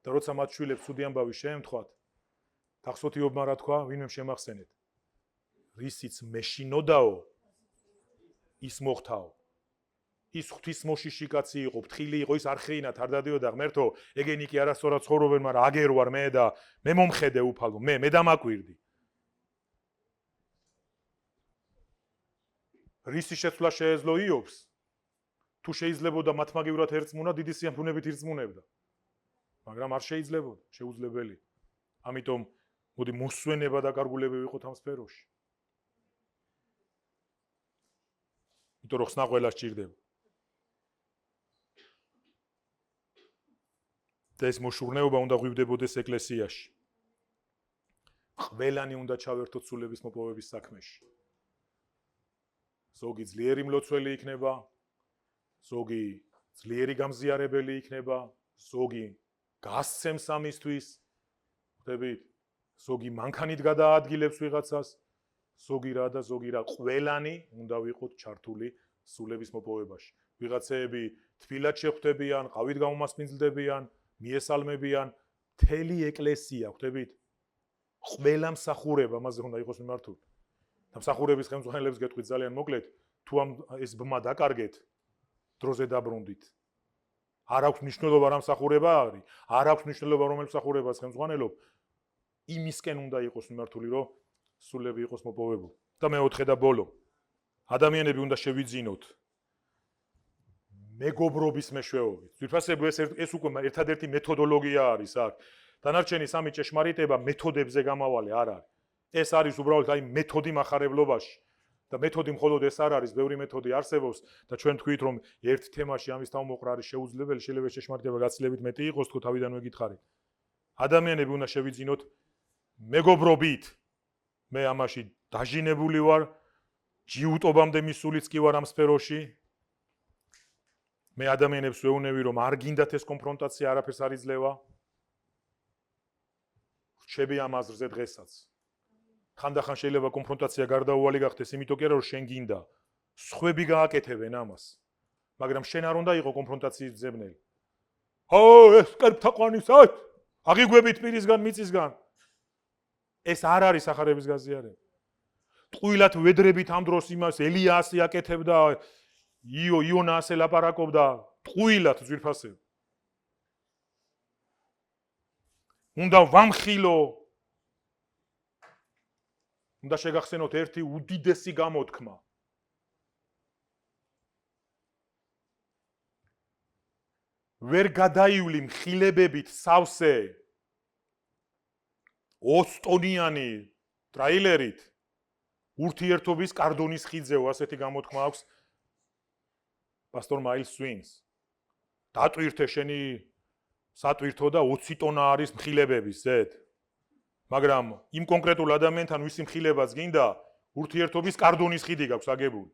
და როცა მათ შვილებს ცუდი ამბავი შეემთხვათ, გახსოვთ იობმა რა თქვა, ვინმე შემახსენეთ. რისიც მეშინოდაო, ის მოხთაო. ის ღვთისმოშიში კაცი იყო, ფრთხილი იყო, ის არ ხრინათ, არ დადიოდა ღმერთო, ეგენი კი არასწორად ცხოვრობენ, მაგრამ აგერ ვარ მე და მე მომხედე უფალო, მე დამაკვირდი. რისი შეცვლა შეეძლო იობს? თუ შეიძლებოდა მათმაგივრად ერწმუნა, დიდი სიამოვნებით ირწმუნებდა. მაგრამ არ შეიძლებოდა, შეუძლებელი. ამიტომ მოდი მოსვენება და კარგულები ვიყოთ ამ სფეროში. იმიტომ რომ ხსნა ყველა სჭირდება. და ეს მოშურნეობა უნდა ღვივდებოდეს ეკლესიაში. ყველანი უნდა ჩავერთოთ სულების მოპოვების საქმეში. ზოგი ძლიერი მლოცველი იქნება, ზოგი ძლიერი გამზიარებელი იქნება, ზოგი გასცემს ამისთვის, ხვდებით? ზოგი მანქანით გადაადგილებს ვიღაცას, ზოგი რა და ზოგი რა, ყველანი უნდა ვიყოთ ჩართული სულების მოპოვებაში. ვიღაცეები თბილად შეხვდებიან, ყავით გამომასპინძლდებიან, მიესალმებიან, მთელი ეკლესია, ხვდებით? ყველა მსახურება ამაზე უნდა იყოს მიმართული. და მსახურების ხელმძღვანელებს გეტყვით ძალიან მოკლედ, თუ ამ ეს ბმა დაკარგეთ, დროზე დაბრუნდით. არ აქვს მნიშვნელობა რა მსახურება არის, არ აქვს მნიშვნელობა რომელ მსახურებას ხელმძღვანელობ, იმისკენ უნდა იყოს მიმართული, რომ სულები იყოს მოპოვებული. და მეოთხე და ბოლო. ადამიანები უნდა შევიძინოთ მეგობრობის მეშვეობით. ძვირფასები ეს უკვე ერთადერთი მეთოდოლოგია არის აქ. დანარჩენი სამი ჭეშმარიტება მეთოდებზე გამავალი არ არის. ეს არის უბრალოდ აი მეთოდი מחარებლობაში. და მეთოდი მხოლოდ ეს არ არის, ბევრი მეთოდი არსებობს და ჩვენ თქვით რომ ერთ თემაში ამის თავმოყრა არის შეუძლებელი, შეიძლება ჭეშმარიტება გაცილებით მეტი იყოს, თქო თავიდანვე გითხარით. ადამიანები უნდა შევიძინოთ მეგობრობით. მე ამაში დაჟინებული ვარ, ჯიუტობამდე მისულიც კი ვარ ამ სფეროში. მე ადამიანებს ვეუბნები რომ არ გინდათ ეს კონფრონტაცია, არაფერს არ იძლევა. რჩები ამ აზრზე დღესაც. ხანდახან შეიძლება კონფრონტაცია გარდაუვალი გახდეს, იმიტომ კი რომ შენ გინდა. სხვები გააკეთებენ ამას. მაგრამ შენ არ უნდა იყო კონფრონტაციის ძებნელი. ო, ეს კერპთაყვანისად, აღიგვებით პირისგან, მიწისგან. ეს არ არის სახარების გაზიარება. ტყუილად ვედრებით ამ დროს იმას ელიასი აკეთებდა, იონა ასე ლაპარაკობდა, ტყუილად ძვირფასები. უნდა ვამხილო. უნდა შეგახსენოთ ერთი უდიდესი გამოთქმა. ვერ გადაივლი მხილებებით სავსე ოსტონიანი ტრაილერით ურთიერთობის კარდონის ხიდზეო, ასეთი გამოთქმა აქვს პასტორ მაილს სვინს. დატვირთე შენი სატვირთო და 20 ტონა არის მხილებების ზედ. მაგრამ იმ კონკრეტულ ადამიანთან ვისი მხილებაც გინდა, ურთიერთობის კარდონის ხიდი გაქვს აგებული.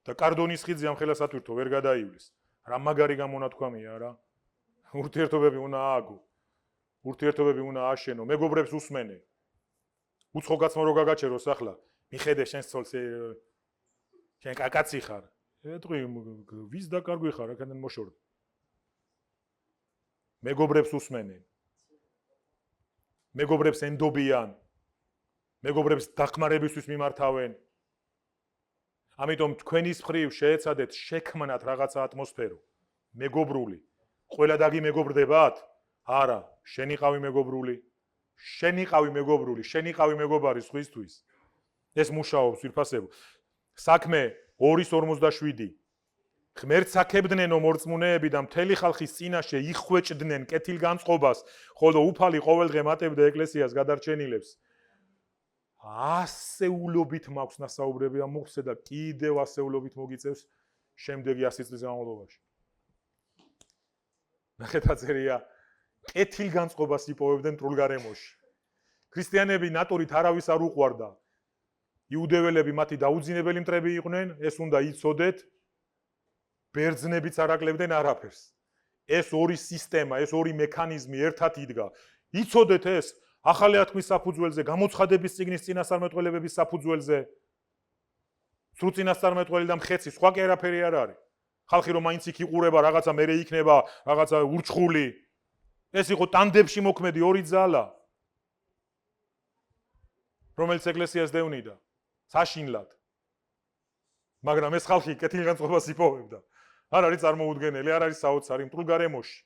და კარდონის ხიდზე ამ ხელას სატვირთო ვერ გადაივლის. რა მაგარი გამონათქვამია რა. ურთიერთობები უნდა ააგო. ურთიერთობები უნდა აშენო, მეგობრებს უსმენე. უცხო კაცმა რო გაგაჩეროს ახლა, მიხედე შენს ცოლს, შენ კაცი ხარ. ეტყვი, ვის დაკარგვი ხარ, აქედან მოშორდი. მეგობრებს უსმენენ. მეგობრებს ენდობიან. მეგობრებს დახმარებისთვის მიმართავენ. ამიტომ თქვენის მხრივ შეეცადეთ შექმნათ რაღაცა ატმოსფერო. მეგობრული. ყველა დაგი მეგობრდებათ? არა, შენ იყავი მეგობრული. შენ იყავი მეგობრული, შენ იყავი მეგობარი სხვისთვის. ეს მუშაობს ვირფასებო. საქმე 2:47. ღმერთს აკებდნენო მორწმუნეები და მთელი ხალხის წინაშე იხვეჭდნენ კეთილგანწყობას, ხოლო უფალი ყოველდღე მატებდა ეკლესიას გადარჩენილებს. ასეულობით მაქვს ნასაუბრები ამ მოხსე და კიდევ ასეულობით მოგიწევს შემდეგი 100 წლის განმავლობაში. ნახეთ აწერია კეთილგანწყობას იპოვებდნენ მტრულ გარემოში. ქრისტიანები ნატურით არავის არ უყვარდა. იუდეველები მათი დაუძინებელი მტრები იყვნენ, ეს უნდა იცოდეთ. ბერძნებიც არ აკლებდნენ არაფერს. ეს ორი სისტემა, ეს ორი მექანიზმი ერთად იდგა. იცოდეთ ეს ახალი ათქმის საფუძველზე, გამოცხადების წიგნის წინასწარმეტყველებების საფუძველზე. სრულ წინასწარმეტყველი და მხეცი, სხვა კი არაფერი არ არის. ხალხი რომ მაინც იქ იყურება, რაღაცა მერე იქნება, რაღაცა ურჩხული. ეს იყო ტანდემში მოქმედი ორი ძალა. რომელიც ეკლესიას დევნიდა. საშინლად. მაგრამ ეს ხალხი კეთილგანწყობას იპოვებდა. არ არის წარმოუდგენელი, არ არის საოცარი მტრულ გარემოში.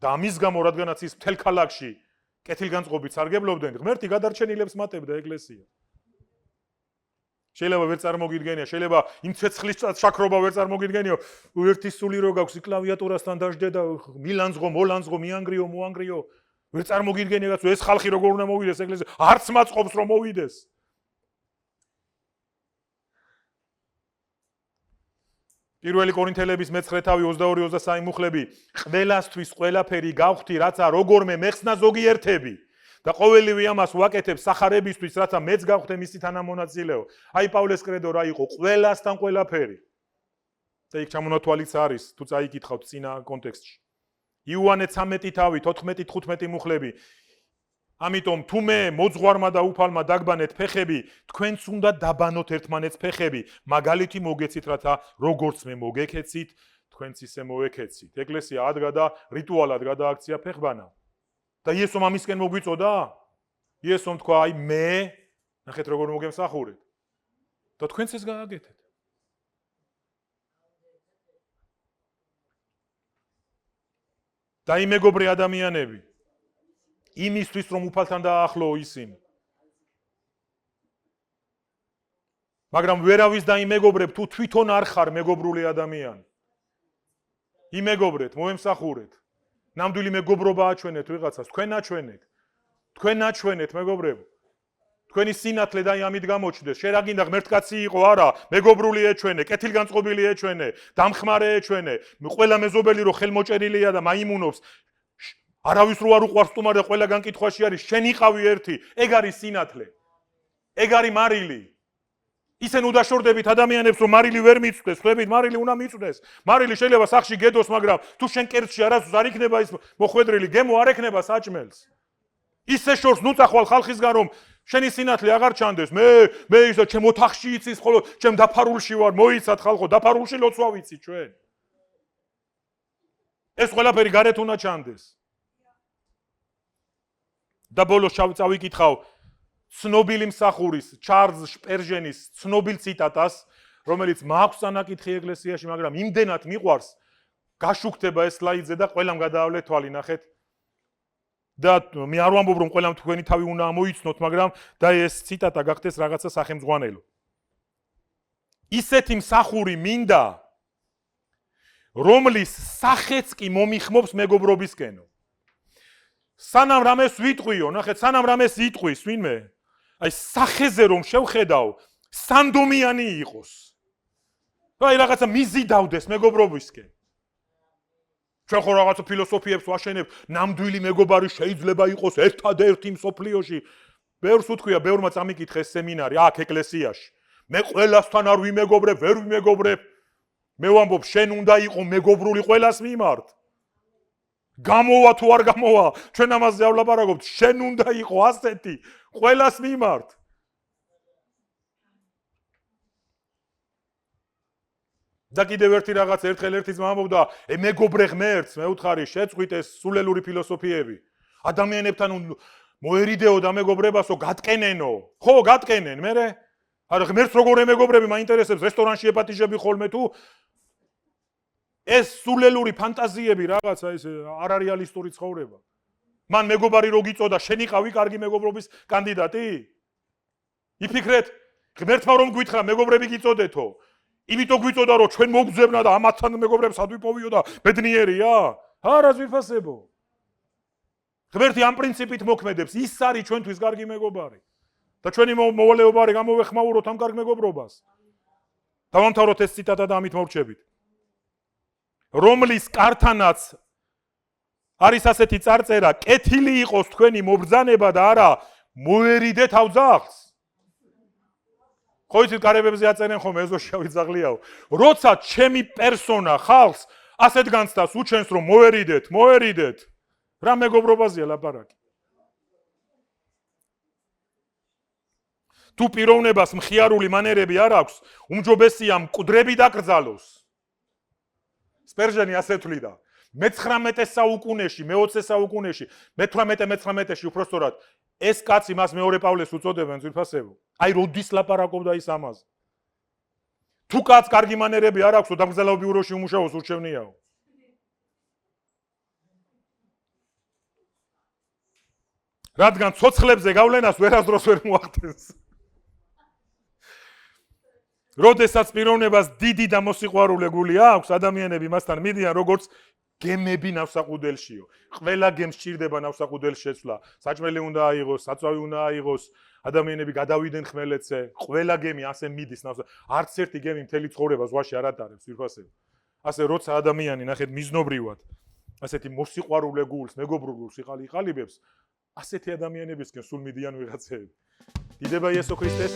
და ამის გამო რადგანაც ის მთელ ქალაქში კეთილგანწყობით სარგებლობდნენ, ღმერთი გადარჩენილებს მატებდა ეკლესია. შეიძლება ვერ წარმოგიდგენია, შეიძლება იმ ცეცხლის შაქრობა ვერ წარმოგიდგენიო, ერთი სული რო გაქვს კლავიატურასთან დაждე და მილანძღო, მოლანძღო, მიანგრიო, მოანგრიო, ვერ წარმოგიდგენია კაცო, ეს ხალხი როგორ უნდა მოვიდეს ეკლესია, არც მაწყობს რომ მოვიდეს. პირველი კორინთელების მე-9 თავი 22-23 მუხლები, ყველასთვის ყველაფერი გავხდი, რაცა როგორმე მეხსნა ზოგიერთები. და ყოველივე ამას ვაკეთებ სახარებისთვის, რათა მეც გავხდე მისი თანამონაწილეო. აი პავლეს კრედო რა იყო? ყველასთან ყველაფერი. და იქ ჩამონათვალიც არის, თუ წაიკითხავთ წინა კონტექსტში. იოანე 13 თავი 14-15 მუხლები. ამიტომ თუ მე მოძღვარმა და უფალმა დაგბანეთ ფეხები, თქვენც უნდა დაბანოთ ერთმანეთს ფეხები, მაგალითი მოგეცით, რათა როგორც მე მოგეკეცით, თქვენც ისე მოეკეცით. ეკლესია ადგა და რიტუალად გადააქცია ფეხბანა. და იესომ ამისკენ მოგვიწოდა? იესომ თქვა, აი მე, ნახეთ როგორ მოგემსახურეთ. და თქვენც ეს გააკეთეთ. და იმ მეგობრე ადამიანები, იმისთვის რომ უფალთან დაახლოო ისინი. მაგრამ ვერავის დაიმეგობრებ, თუ თვითონ არ ხარ მეგობრული ადამიანი. იმეგობრეთ, მოემსახურეთ. ნამდვილი მეგობრობა აჩვენეთ ვიღაცას, თქვენ აჩვენეთ. თქვენ აჩვენეთ მეგობრებო. თქვენი სინათლე და ამით გამოჩნდეს. შენ რა გინდა ღმერთკაცი იყო, არა, მეგობრული ეჩვენე, კეთილგანწყობილი ეჩვენე, დამხმარე ეჩვენე. ყველა მეზობელი რო ხელმოჭერილია და მაიმუნობს, არავის რო არ უყვარს სტუმარი და ყველა განკითხვაში არის, შენ იყავი ერთი, ეგ არის სინათლე. ეგ არის მარილი. ისენ უდაშორდებით ადამიანებს რომ მარილი ვერ მიწვდეს, ხვდებით მარილი უნდა მიწვდეს. მარილი შეიძლება სახში გედოს, მაგრამ თუ შენ კერძში არასდროს არ იქნება ის მოხვედრილი, გემო არ ექნება საჭმელს. ისე შორს ნუწახვალ ხალხისგან რომ შენი სინათლე აღარ ჩანდეს. მე ისა ჩემ ოთახში იცის, ხოლო ჩემ დაფარულში ვარ, მოიცათ ხალხო, დაფარულში ლოცვა ვიცი ჩვენ. ეს ყველაფერი გარეთ უნდა ჩანდეს. და ბოლოს წავიკითხავ ცნობილი მსახურის ჩარლზ სპერჟენის ცნობილ ციტატას, რომელიც მაქვს წანაკითხი ეკლესიაში, მაგრამ იმდენად მიყვარს, გაშუქდება ეს სლაიდზე და ყველამ გადაავლეთ თვალი, ნახეთ. და მე არ ვამბობ რომ ყველამ თქვენი თავი უნდა მოიცნოთ, მაგრამ და ეს ციტატა გახდეს რაღაცა სახელმძღვანელო. ისეთი მსახური მინდა, რომლის სახეც კი მომიხმობს მეგობრობისკენო. სანამ რამეს ვიტყვიო, ნახეთ, სანამ რამეს იტყვის ვინმე, აი სახეზე რომ შევხედავ, სანდომიანი იყოს. აი რაღაცა მიზიდავდეს მეგობრობისკენ. ჩვენ ხო რაღაცა ფილოსოფიებს ვაშენებ, ნამდვილი მეგობარი შეიძლება იყოს ერთადერთი მსოფლიოში. ბევრს უთქვია, ბევრმა წამიკითხეს სემინარი აქ ეკლესიაში. მე ყველასთან არ ვიმეგობრებ, ვერ ვიმეგობრებ. მე ვამბობ, შენ უნდა იყო მეგობრული ყველას მიმართ. გამოვა თუ არ გამოვა, ჩვენ ამაზე ავლაპარაკობთ, შენ უნდა იყო ასეთი ყველას მიმართ. და კიდევ ერთი რაღაც ერთხელ ერთი ძმა ამბობდა, მეგობრე ღმერთს, მე უთხარი, შეწყვიტ ეს სულელური ფილოსოფიები. ადამიანებთან მოერიდეო და მეგობრებასო გატკენენო. ხო, გატკენენ, მერე? არა ღმერთს როგორ ემეგობრები, მაინტერესებს რესტორანში ეპატიჟები ხოლმე თუ ეს სულელური ფანტაზიები რაღაცა ეს არარეალისტური ცხოვრება. მან მეგობარი რო გიწოდა, შენ იყავი კარგი მეგობრობის კანდიდატი? იფიქრეთ, ღმერთმა რომ გითხრა მეგობრები გიწოდეთო. იმიტომ გვიწოდა რომ ჩვენ მოგძებნა და ამათთან მეგობრებს ადვიპოვიო და ბედნიერია? არა ზვირფასებო. ღმერთი ამ პრინციპით მოქმედებს, ის არის ჩვენთვის კარგი მეგობარი. და ჩვენი მოვალეობა არის გამოვეხმაუროთ ამ კარგ მეგობრობას. დავამთავროთ ეს ციტატა და ამით მოვრჩებით. რომლის კართანაც არის ასეთი წარწერა, კეთილი იყოს თქვენი მობრძანება და არა მოერიდეთ ავძახს. ხო იცით კარებებზე აწერენ ხომ ეზოში ავიძაღლიაო. როცა ჩემი პერსონა ხალხს ასეთ განცდას უჩენს რომ მოერიდეთ. რა მეგობრობაზეა ლაპარაკი. თუ პიროვნებას მხიარული მანერები არ აქვს, უმჯობესია მკვდრები დაკრძალოს. სპერჟენი ასე თვლიდა. მე-19 საუკუნეში, მე-20 საუკუნეში, მე-18-19-ში უпростоრად ეს კაცი მას მეორე პავლეს უწოდებენ ზვირფასებო. აი როდის ლაპარაკობდა ის ამაზე. თუ კაც კარგი მანერები არ აქვს, დამგზავრებულ ბიუროში უმუშაოს ურჩევნიაო. რადგან ცოცხლებზე გავლენას ვერასდროს ვერ მოახდენს. როდესაც პიროვნებას დიდი და მოსიყვარულე გული აქვს, ადამიანები მასთან მიდიან როგორც გემები ნავსაყუდელშიო. ყველა გემს სჭირდება ნავსაყუდელში შეცვლა. საჭმელი უნდა აიღოს, საწვავი უნდა აიღოს, ადამიანები გადავიდნენ ხმელეთზე. ყველა გემი ასე მიდის არც ერთი გემი მთელი ცხოვრება ზღვაში არ ატარებს ძვირფასები. ასე როცა ადამიანი ნახეთ მიზნობრივად ასეთი მოსიყვარულე გულს, მეგობრულ გულს იყალიბებს, ასეთი ადამიანებისკენ სულ მიდიან ვიღაცები. დიდება იესო ქრისტეს